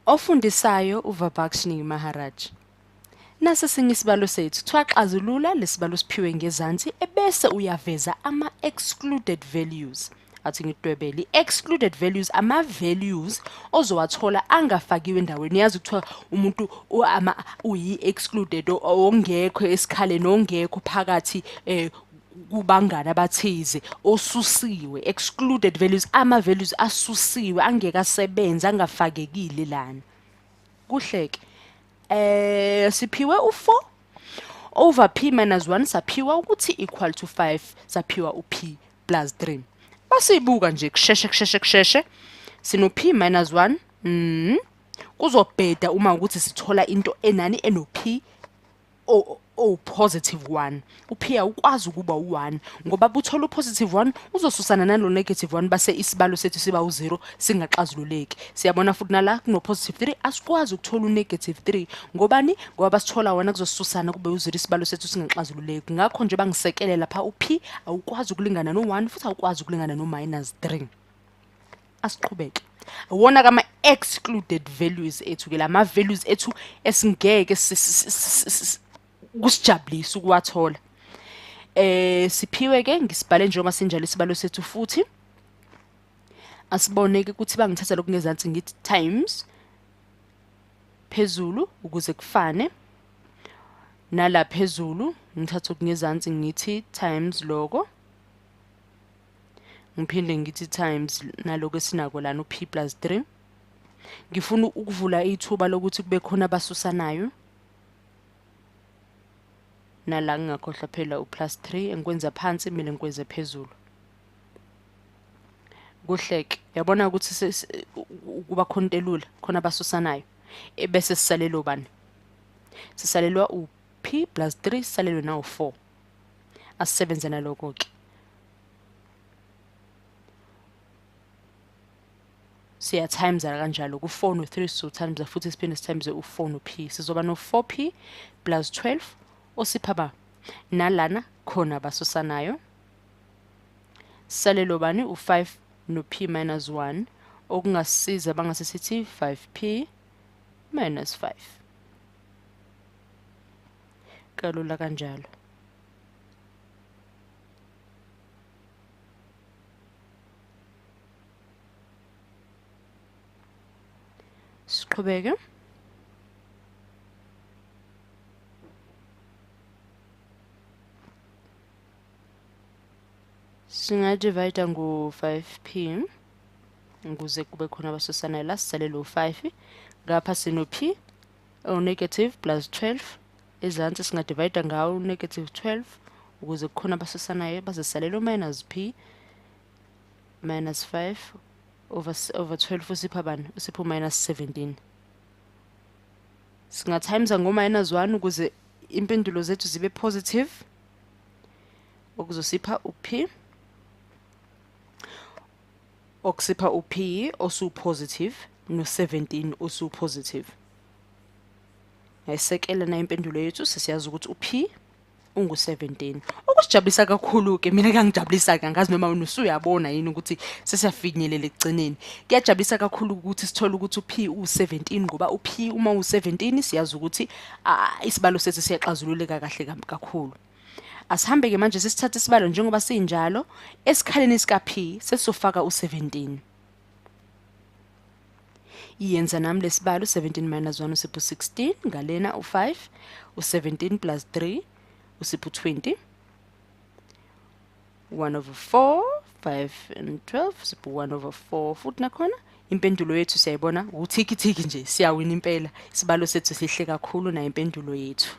Ofundisayo uVibhakshini Maharaj. Nasa sinye isibalo sethu thwaxazulula lesibalo siphiwe ngezansi ebese uyaveza ama-excluded values. Athi ngidwebele excluded values ama-values ozowathola angafakiwe endaweni. Yazi kuthiwa umuntu uyi-excluded ongekho esikhaleni ongekho phakathi kubangana abathize osusiwe. Excluded values ama-values asusiwe angeke asebenze angafakekile lana. Kuhleke. Siphiwe u4 over p minus 1 saphiwa ukuthi equal to 5 saphiwa up plus 3. Basibuka nje kusheshe sino p minus 1 kuzobheda uma ukuthi sithola into enani eno p o positive 1. Up awukwazi ukuba u1 ngoba buthola upositive 1 uzosusana nalo negative 1 base isibalo sethu siba u0 singaxazululeki. Siyabona futhi nala kuno positive 3 asikwazi ukuthola unegative 3 ngobani ngoba basithola wona kuzosusana kube u0 isibalo sethu singaxazululeki. Ngakho nje bangisekele lapha up awukwazi ukulingana no1 futhi awukwazi ukulingana no -3. Asiqhubeke. Wona kama excluded values ethu ke lama values ethu esingeke kusijabulisa ukuwathola. Siphiwe ke ngisibhale njengoba sinjalo isibalo sethu futhi asibone ke ukuthi bangithatha lokungezansi ngithi times phezulu ukuze kufane nala phezulu ngithatha okungezansi ngithi times lokho ngiphinde ngithi times naloko esinako lana p plus 3. Ngifuna ukuvula ithuba lokuthi kube khona abasusanayo nala ngakhohlwa phela u+3 engikwenza phansi kumele ngikwenze phezulu. Kuhleke yabona ukuthi kuba khona into elula khona abasusanayo ebese sisalelo bani sisalelwa up plus 3 sisalelwe na u4 asisebenze naloko ke. Siya times kanjalo ku4 no3 so times futhi siphinde times u4 no p sizoba no 4p plus 12 osipha ba nalana khona basusanayo salelo bani u5 no p minus 1 okungasiza bangase sithi 5p minus 5 kalula kanjalo. Siqhubeke. Singadivide ngo5p ukuze kube khona abasusanayo la sisalelo 5 ngapha sino p negative plus 12 ezansi singadivide ngawo negative 12 ukuze kukhona abasusanayo bazisalelo minus p minus 5 over 12 usipha bani usipha minus 17. Singatimesa ngo -1 ukuze impendulo zethu zibe positive okuzosipha up okusipha up osu positive no 17 osu positive. Ayisekela na impendulo yethu sesiyazi ukuthi up ungu17. Okusijabulisa kakhulu ke mina kangijabulisa ke ngazi noma usuyabona yini ukuthi sesiyafinyelela ekugcineni. Kuyajabulisa kakhulu ukuthi sithola ukuthi up u17 ngoba up uma u17 siyazi ukuthi isibalo sethu siyaxazululeka kahle kakhulu. Asihambe ke manje sisithatha isibalo njengoba sinjalo esikhaleni sika p sesofaka u17. Iyenza nami lesibalo 17 minus 1 usipho 16 ngalena u5 u17 plus 3 usipho 20 1 over 4 5 and 12 usipho 1 over 4 futhi nakhona impendulo yethu siyayibona uthiki nje siyawina impela isibalo sethu sihle kakhulu na impendulo yethu.